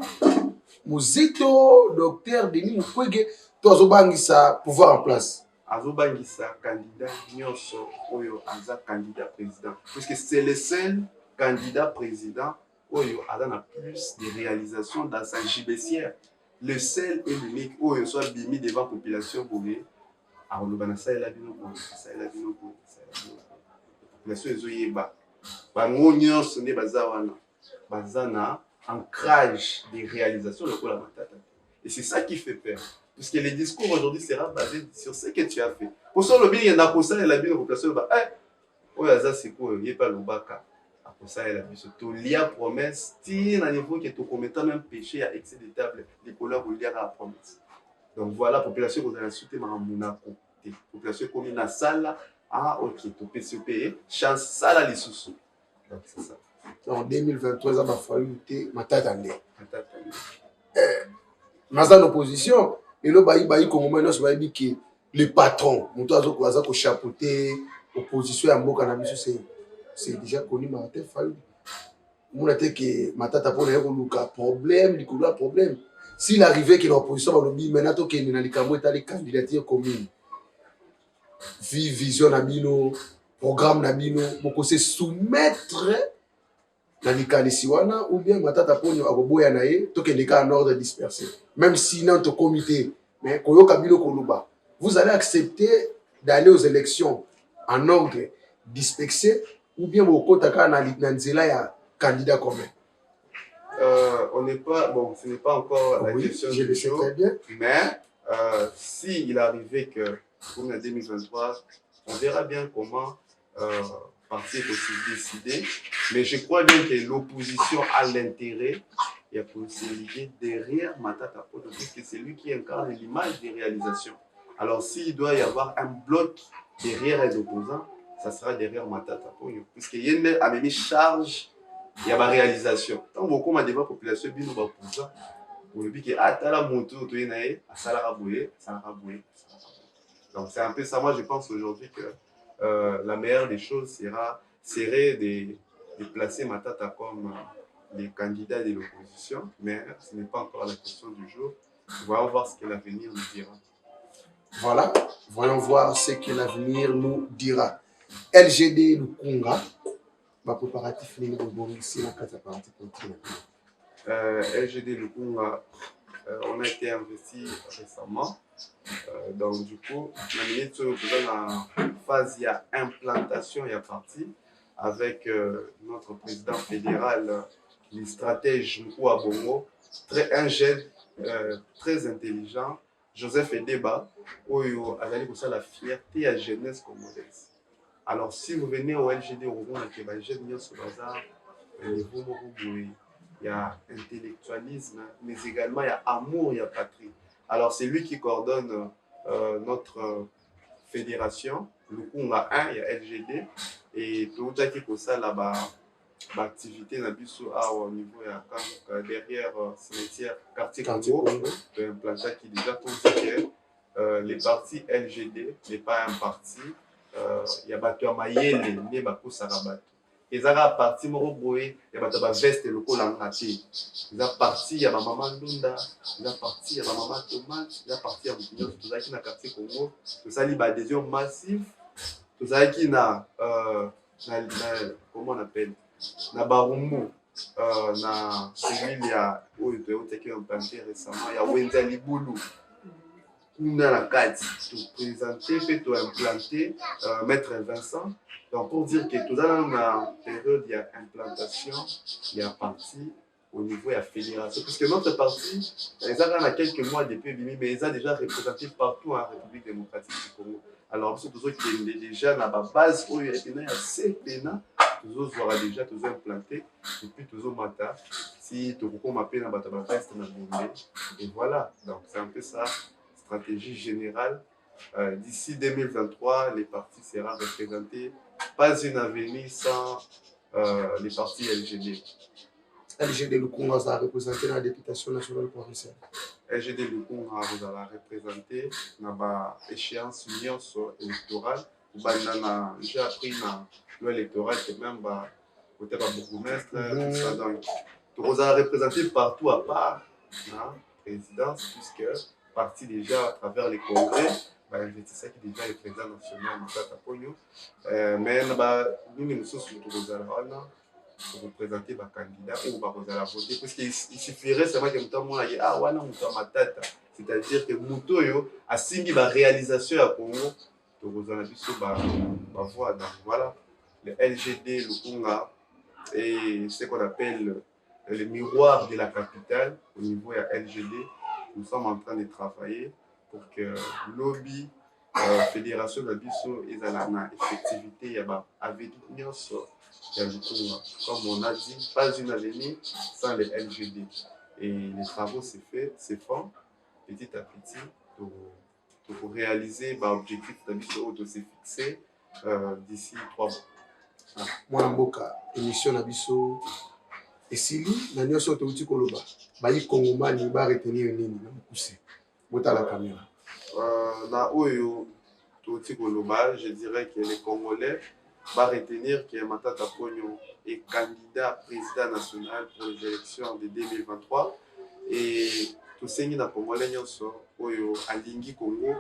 Muzito Docteur Denis Mukwege to azobangisa pouvoir en place azobangisa candidat nyonso oyo aza candidat président puisque c'est le seul candidat président oyo aza na plus de réalisations dans sa gibecière, le seul et l'unique oyo soit bimi devant population boye akoloba na salela bino boye population ezoyeba bango nyonso nde baza wana baza na ancrage des réalisations lokola Matata. Et c'est ça qui fait peur. Puisque le discours aujourd'hui sera basé sur ce que tu as fait. Pour ça, le bien, il y a un conseil, la population va oh, c'est quoi, il n'y a pas le baka. Il y a promesse, si à niveau que tu commets même péché à excès de table, les couleurs il y a la promesse. Donc voilà, la population vous allez soutenir à Monaco. La population comme une salle, ah ok, tu peux se payer, chance, ça là les sous. Donc c'est ça. En 2023, ça va falloir lutter, Matata nde. Mais en opposition, et là, il y a le patron, il a chapeauté l'opposition à Mboka Nabiso, c'est déjà connu, Martin Fayulu. On a dit que Matata pour les problème, il y a problème. S'il arrivait que l'opposition va le dire, maintenant qu'il y a des candidatures communes, vision Nabino, programme Nabino, pour se soumettre na likanisi wana ou bien Matata ponyo akoboya na ye tokende ka en ordre dispersé même si dans ton comité mais koyoka bilo koluba vous allez accepter d'aller aux élections en ordre dispersé ou bien bokota ka na nzela ya candidat commun. On n'est pas bon, ce n'est pas encore la question du jour, mais si il arrivait que pour la 2023 on verra bien comment parti est aussi décidé, mais je crois bien que l'opposition a l'intérêt et a pour se liguer derrière Matata Ponyo, puisque c'est lui qui incarne l'image des réalisations. Alors s'il doit y avoir un bloc derrière les opposants, ça sera derrière Matata Ponyo, puisqu'il y a une charge, il y a ma réalisation. Tant beaucoup ma débat population bien nous opposants, pour le but que ah t'as la moto, tu es naé, à Salaraboué. Donc c'est un peu ça. Moi je pense aujourd'hui que la meilleure des choses serait de placer Matata comme les candidats de l'opposition, mais ce n'est pas encore la question du jour. Voyons voir ce que l'avenir nous dira. Voilà, voyons voir ce que l'avenir nous dira. LGD Lukunga, ma préparatif n'est pas bon ici, la carte partie continue. LGD Lukunga, on a été investi récemment. Donc du coup, la minute dans la phase il y a implantation, il y a parti avec notre président fédéral, le stratège Mkwa Bongo, un jeune très intelligent, Joseph Edeba, Oyo Azali pour ça la fierté à jeunesse congolaise. Alors si vous venez au LGD au Rwanda, il y a intellectualisme, mais également il y a amour, il y a patrie. Alors c'est lui qui coordonne notre fédération, le Kunga 1, il y a LGD, et tout ça qui pour ça là-bas, l'activité au niveau derrière cimetière quartier Congo, un plancha qui déjà tout dit que les partis LGD n'est pas un parti, il y a Bato Mayele, né Bako Sarabat. ezaka parti moko boye ya bato ba veste lokola nga te eza parti ya bamama ndunda eza parti ya bamama tomate eza parti ya moto nyonso tozalaki na quartier Congo tosali baadhésion massive tozalaki na comment on appelle na barumbu na cellule ya oyo toyotaki implanté récemment ya wenza libulu kuna na kati toprésente mpe toimplanté maître Vincent. Donc pour dire que tout dans la période il y a implantation, il y a parti au niveau de la fédération. Puisque notre parti, ils ont quelques mois depuis, mais ils ont déjà représenté partout en République démocratique du Congo. Alors, c'est toujours qu'il est déjà dans la base où il y a assez pénal, toujours voir déjà toujours implanté, et puis toujours matin, si tu peux m'appeler dans la base, et voilà. Donc c'est un peu ça, stratégie générale. D'ici 2023, les partis seront représentés. Pas une avenue sans les partis LGD. LGD Lukunga va représenter la députation nationale provinciale. LGD Lukunga va représenter dans l'échéance électorale. J'ai appris dans l'électoral que même côté bourgmestre, tout ça. Donc, on va représenter partout à part la présidence, puisque parti déjà à travers les congrès. C'est ça qui est déjà le président national Matata Ponyo. Mais nous sommes surtout pour représenter les candidats ou pour voter. Parce qu'il suffirait seulement que nous ayons Matata. C'est-à-dire que nous a signé la réalisation à Congo. Donc, voilà. Le LGD, le Conga, et ce qu'on appelle le miroir de la capitale au niveau de la LGD. Nous sommes en train de travailler pour que lobby fédération de Bisso et la effectivité il y a avec comme on a dit pas une avenue sans les LGD et les travaux se font petit à petit pour réaliser l'objectif de Bisso de se fixer d'ici 3 mois. Moi mboka émission na Bisso esili na nyonso touti koloba bayi kongomani ba retenir nini na mukuse bota la caméra. Na oyo touti koloba, je dirais que les Congolais vont retenir que Matata Ponyo est candidat président national pour les élections de 2023 et tout ce qui est Congolais oyo alingi Congo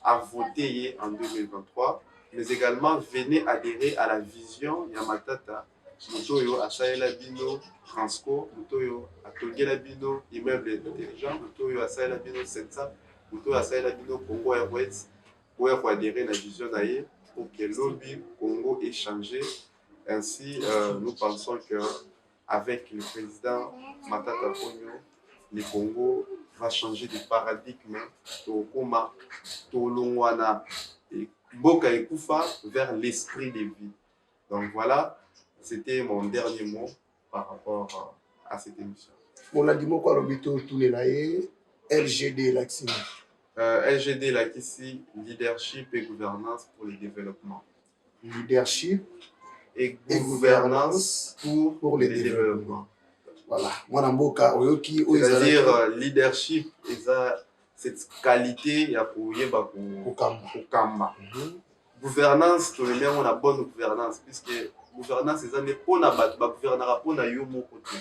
a voté en 2023, mais également venez adhérer à la vision ya Matata Mutoyo Asaela Bino Transco, Mutoyo Atogela Bino immeuble intelligent, Mutoyo Asaela Bino Sensa, Mutoyo Asaela Bino Congo Airways pour adhérer à la vision d'ailleurs pour que le lobby Congo ait changé. Ainsi, nous pensons qu'avec le président Matata Ponyo, le Congo va changer de paradigme Tokoma, Tolongwana et Boka et Koufa vers l'esprit de vie. Donc voilà, c'était mon dernier mot par rapport à cette émission. On a dit quoi l'obito tout les laïcs LGD l'accès. LGD l'accès leadership et gouvernance pour le développement. Leadership et gouvernance pour le développement. Voilà. Moi mboka oyoki c'est-à-dire leadership et cette qualité ya koyeba kokamba. Gouvernance to le lien on a bonne gouvernance puisque gouvernance c'est ne pona ba gouvernera pona yo moko te.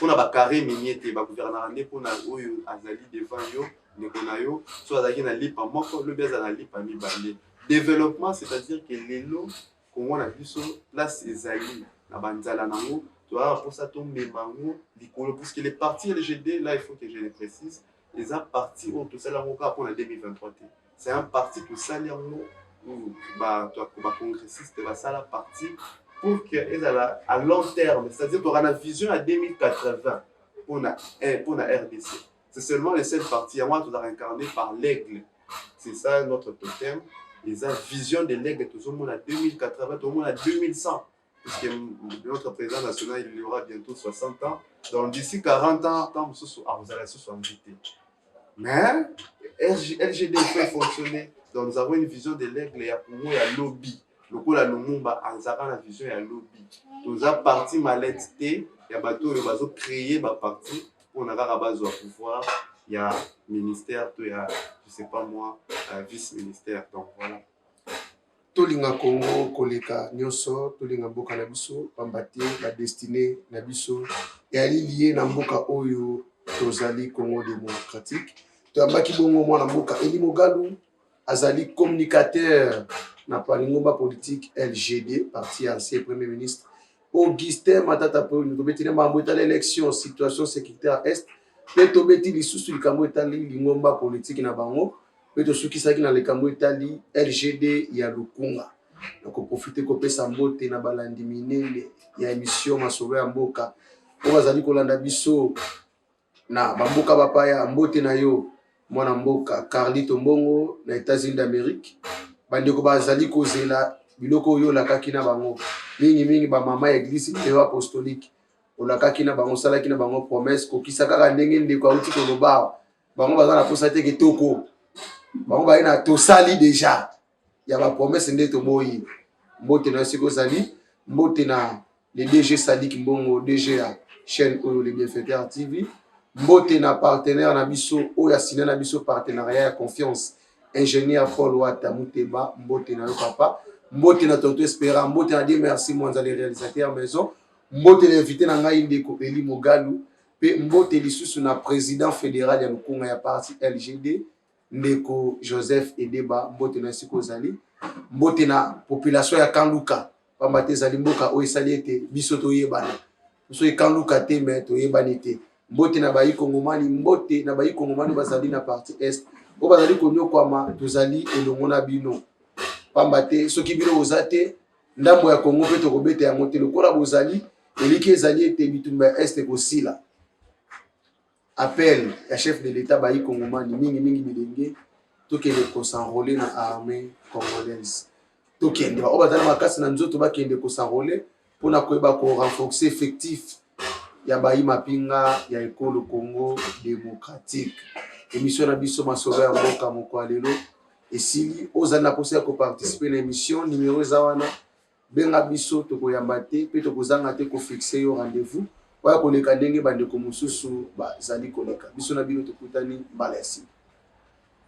Pona ba carré miniete ba gouvernera ne pona oyo azali devant yo ne kona yo so azaki na lipa moko le beza na lipa mibale. Développement c'est-à-dire que lelo Congo na biso place ezali na banzala nango toi pour ça tomber mango likolo parce que les partis LGD là il faut que je le précise les a partis au tout ça là encore pour la 2023 c'est un parti tout ça là ou bah toi comme congressiste va ça la partie pour que ils à long terme c'est-à-dire pour la vision à 2080 pour la RDC c'est seulement les seuls partis à moi tout incarné par l'aigle c'est ça notre totem ils ont vision de l'aigle tout le monde à 2080 tout le monde à 2100 puisque notre président national il aura bientôt 60 ans donc d'ici 40 ans tant vous allez se inviter mais LGD peut fonctionner donc nous avons une vision de l'aigle et pour moi il y a lobby le coup la Lumumba en avons la vision il y a lobby tous a parti malette il y a bateau le bateau créer ma partie pour on a la base au pouvoir il y a ministère il y a je sais pas moi vice-ministère donc voilà tolinga Congo koleka nyonso tolinga mboka na biso pambate la destinée na biso et ali lié na mboka oyo tozali Congo démocratique toyambaki bongo mwana mboka Eli Mogalu azali communicateur na palingomba politique LGD parti ancien premier ministre Augustin Matata Polo tobetile mambo etala élection situation sécuritaire est pe tobeti lisusu likambo etali lingomba politique na bango pe tosukisaki na likambo etali LGD ya Lukunga donc profiter kopesa mbote na balandi minene ya émission masolo ya mboka o bazali kolanda biso na bamboka bapaya mbote na yo mwana mboka Carlito Mbongo na États-Unis d'Amérique bandeko bazali kozela biloko yo lakaki na bango mingi ba mama église et apostolique olakaki na bango salaki na bango promesse kokisa kaka ndenge ndeko auti koloba bango bazana posa te kitoko bango ba ina tosali déjà ya ba promesse ndeto boyi mbote na siko zali mbote na le DG Sadik Mbongo DG ya chaîne oyo le Bienfaiteur TV mbote na partenaire na biso oyo asina na biso partenariat ya confiance ingénieur Paul Wata Muteba mbote na yo papa mbote na Toto Espera mbote na Dieu merci Mwanzali réalisateur maison mbote na invité na ngai ndeko Eli Mogalu pe mbote lisusu na président fédéral ya Lukunga ya parti LGD ndeko Joseph Edeba mbote na siko zali mbote na population ya Kanluka pambate zali mboka oyo esali ete biso toyebana so e Kanluka te mais toyebani te mbote na bayi kongomani mbote na bayi kongomani bazali na parti est o bazali konyo kwama tozali elongo na bino pambate soki bino ozate ndambo ya Kongo pe tokobeta yango te lokola bozali eliki ezali ete bitumba ya est kosila appel ya chef de l'état bayi kongomani mingi bilenge tokende kosanrole na armée congolaise tokende ba bazali makasi na nzoto bakende kosanrole pona koyeba ko renforcer effectif ya bayi mapinga ya ekolo Congo démocratique émission na biso masolo ya mboka moko alelo esili ozali na posa ya koparticiper na émission numéro zawana benga biso tokoyamba te pe tokozanga te kofixer yo rendez-vous waya koleka ndenge bandeko mosusu bazali koleka biso na bino tokutani mbala ya sima